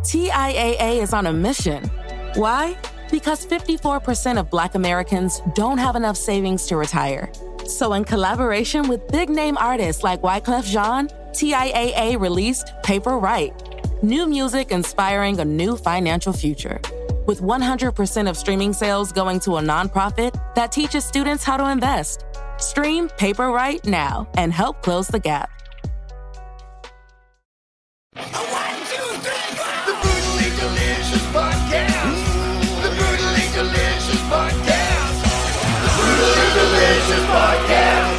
TIAA is on a mission. Why? Because 54% of Black Americans don't have enough savings to retire. So in collaboration with big-name artists like Wyclef Jean, TIAA released Paper Right, new music inspiring a new financial future. With 100% of streaming sales going to a nonprofit that teaches students how to invest. Stream Paper Right now and help close the gap. The Brutally Delicious Podcast. The Brutally Delicious Podcast. The Brutally Delicious Podcast.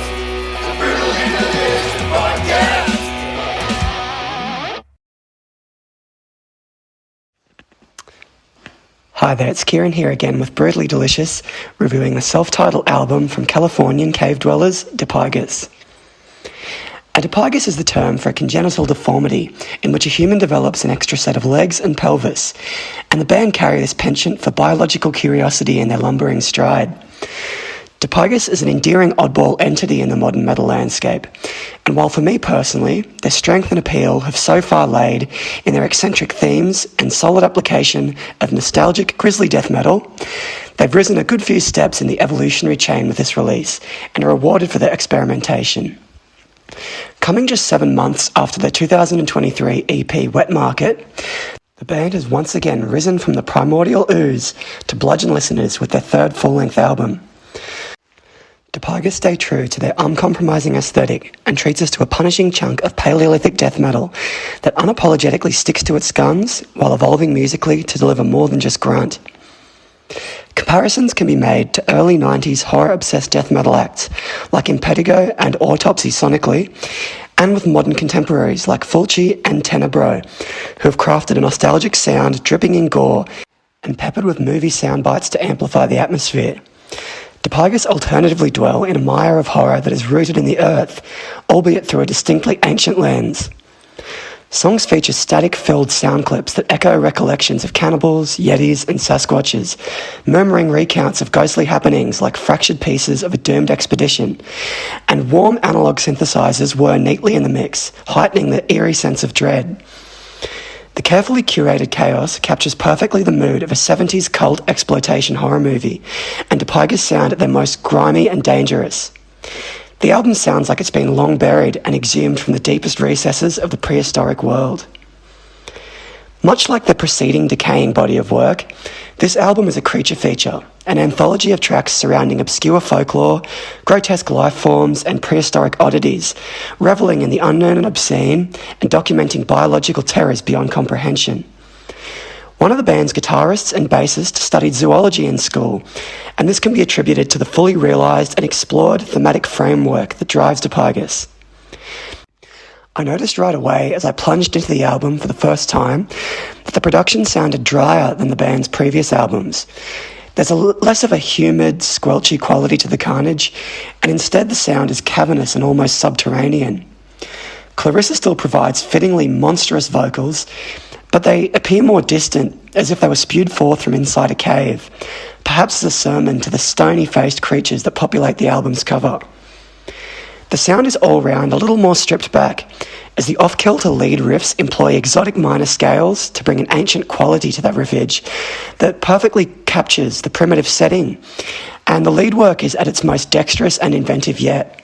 The Brutally Delicious Podcast. Hi there, it's Kieran here again with Brutally Delicious, reviewing the self-titled album from Californian cave dwellers, Dipygus. A dipygus is the term for a congenital deformity in which a human develops an extra set of legs and pelvis, and the band carry this penchant for biological curiosity in their lumbering stride. Dipygus is an endearing oddball entity in the modern metal landscape, and while for me personally, their strength and appeal have so far laid in their eccentric themes and solid application of nostalgic grisly death metal, they've risen a good few steps in the evolutionary chain with this release, and are rewarded for their experimentation. Coming just 7 months after their 2023 EP Wet Market, the band has once again risen from the primordial ooze to bludgeon listeners with their third full-length album. Dipygus stay true to their uncompromising aesthetic and treats us to a punishing chunk of Paleolithic death metal that unapologetically sticks to its guns while evolving musically to deliver more than just grunt. Comparisons can be made to early 90s horror-obsessed death metal acts like Impetigo and Autopsy sonically, and with modern contemporaries like Fulci and Tenebro, who have crafted a nostalgic sound dripping in gore and peppered with movie sound bites to amplify the atmosphere. Dipygus alternatively dwell in a mire of horror that is rooted in the earth, albeit through a distinctly ancient lens. Songs feature static-filled sound clips that echo recollections of cannibals, yetis, and Sasquatches, murmuring recounts of ghostly happenings like fractured pieces of a doomed expedition, and warm analog synthesizers whir neatly in the mix, heightening the eerie sense of dread. The carefully curated chaos captures perfectly the mood of a 70s cult exploitation horror movie, and Dipygus sound at their most grimy and dangerous. The album sounds like it's been long buried and exhumed from the deepest recesses of the prehistoric world. Much like the preceding decaying body of work, this album is a creature feature, an anthology of tracks surrounding obscure folklore, grotesque life forms, and prehistoric oddities, reveling in the unknown and obscene, and documenting biological terrors beyond comprehension. One of the band's guitarists and bassist studied zoology in school, and this can be attributed to the fully realised and explored thematic framework that drives Dipygus. I noticed right away as I plunged into the album for the first time that the production sounded drier than the band's previous albums. There's less of a humid, squelchy quality to the carnage, and instead the sound is cavernous and almost subterranean. Clarissa still provides fittingly monstrous vocals, but they appear more distant, as if they were spewed forth from inside a cave, perhaps as a sermon to the stony-faced creatures that populate the album's cover. The sound is all round a little more stripped back, as the off-kilter lead riffs employ exotic minor scales to bring an ancient quality to that riffage that perfectly captures the primitive setting, and the lead work is at its most dexterous and inventive yet.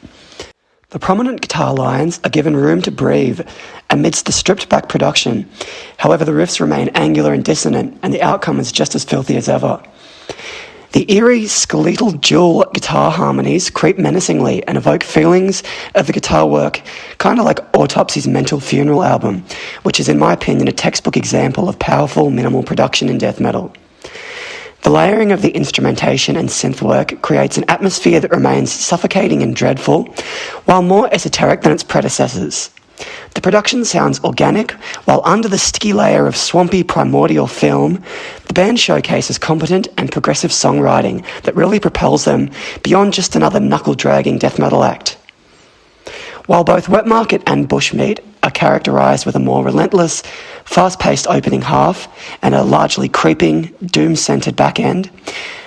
The prominent guitar lines are given room to breathe amidst the stripped-back production. However, the riffs remain angular and dissonant, and the outcome is just as filthy as ever. The eerie, skeletal dual guitar harmonies creep menacingly and evoke feelings of the guitar work, kind of like Autopsy's Mental Funeral album, which is, in my opinion, a textbook example of powerful, minimal production in death metal. The layering of the instrumentation and synth work creates an atmosphere that remains suffocating and dreadful, while more esoteric than its predecessors. The production sounds organic, while under the sticky layer of swampy primordial film, the band showcases competent and progressive songwriting that really propels them beyond just another knuckle-dragging death metal act. While both Wet Market and Bushmeat are characterised with a more relentless, fast-paced opening half and a largely creeping, doom-centred back end,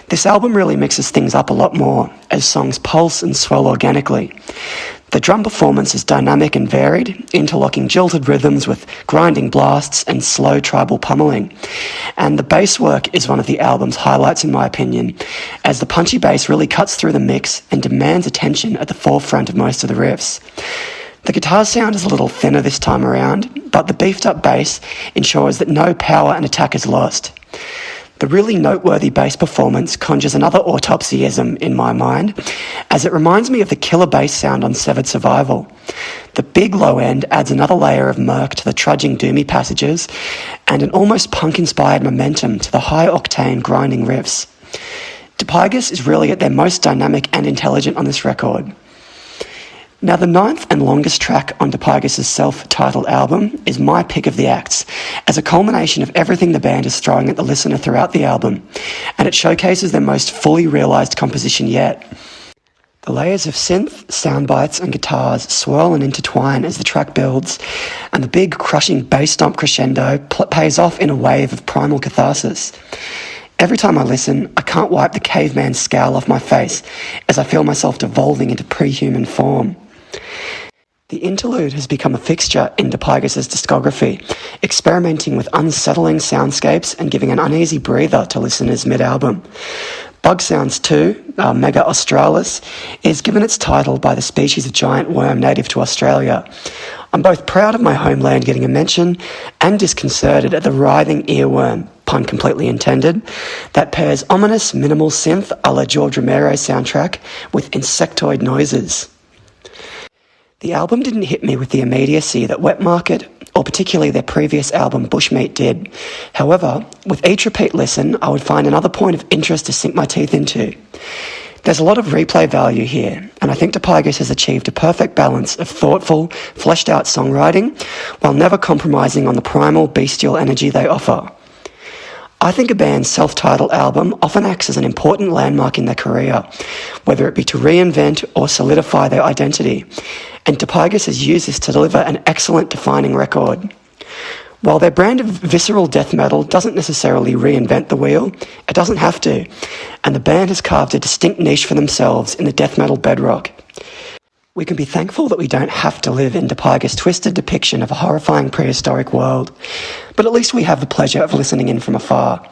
This album really mixes things up a lot more, as songs pulse and swell organically. The drum performance is dynamic and varied, interlocking jilted rhythms with grinding blasts and slow tribal pummeling. And the bass work is one of the album's highlights in my opinion, as the punchy bass really cuts through the mix and demands attention at the forefront of most of the riffs. The guitar sound is a little thinner this time around, but the beefed up bass ensures that no power and attack is lost. The really noteworthy bass performance conjures another autopsyism in my mind, as it reminds me of the killer bass sound on Severed Survival. The big low end adds another layer of murk to the trudging doomy passages, and an almost punk-inspired momentum to the high-octane grinding riffs. Dipygus is really at their most dynamic and intelligent on this record. Now, the ninth and longest track on Dipygus' self-titled album is my pick of the acts, as a culmination of everything the band is throwing at the listener throughout the album, and it showcases their most fully realised composition yet. The layers of synth, sound bites and guitars swirl and intertwine as the track builds, and the big crushing bass stomp crescendo pays off in a wave of primal catharsis. Every time I listen, I can't wipe the caveman scowl off my face as I feel myself devolving into pre-human form. The interlude has become a fixture in Dipygus' discography, experimenting with unsettling soundscapes and giving an uneasy breather to listeners mid-album. Bug Sounds 2, Mega Australis, is given its title by the species of giant worm native to Australia. I'm both proud of my homeland getting a mention and disconcerted at the writhing earworm, pun completely intended, that pairs ominous minimal synth a la George Romero's soundtrack with insectoid noises. The album didn't hit me with the immediacy that Wet Market, or particularly their previous album Bushmeat, did. However, with each repeat listen, I would find another point of interest to sink my teeth into. There's a lot of replay value here, and I think Dipygus has achieved a perfect balance of thoughtful, fleshed-out songwriting, while never compromising on the primal, bestial energy they offer. I think a band's self-titled album often acts as an important landmark in their career, whether it be to reinvent or solidify their identity, and Dipygus has used this to deliver an excellent defining record. While their brand of visceral death metal doesn't necessarily reinvent the wheel, it doesn't have to, and the band has carved a distinct niche for themselves in the death metal bedrock. We can be thankful that we don't have to live in Dipygus' twisted depiction of a horrifying prehistoric world, but at least we have the pleasure of listening in from afar.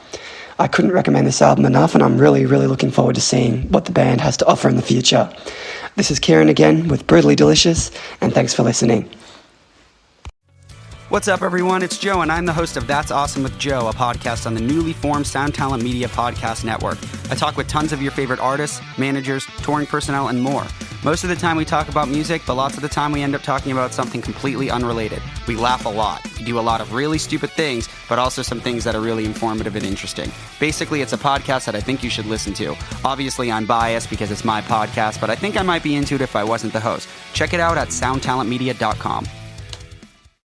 I couldn't recommend this album enough, and I'm really looking forward to seeing what the band has to offer in the future. This is Kieran again with Brutally Delicious, and thanks for listening. What's up, everyone? It's Joe, and I'm the host of That's Awesome with Joe, a podcast on the newly formed Sound Talent Media Podcast Network. I talk with tons of your favorite artists, managers, touring personnel, and more. Most of the time we talk about music, but lots of the time we end up talking about something completely unrelated. We laugh a lot. We do a lot of really stupid things, but also some things that are really informative and interesting. Basically, it's a podcast that I think you should listen to. Obviously, I'm biased because it's my podcast, but I think I might be into it if I wasn't the host. Check it out at soundtalentmedia.com.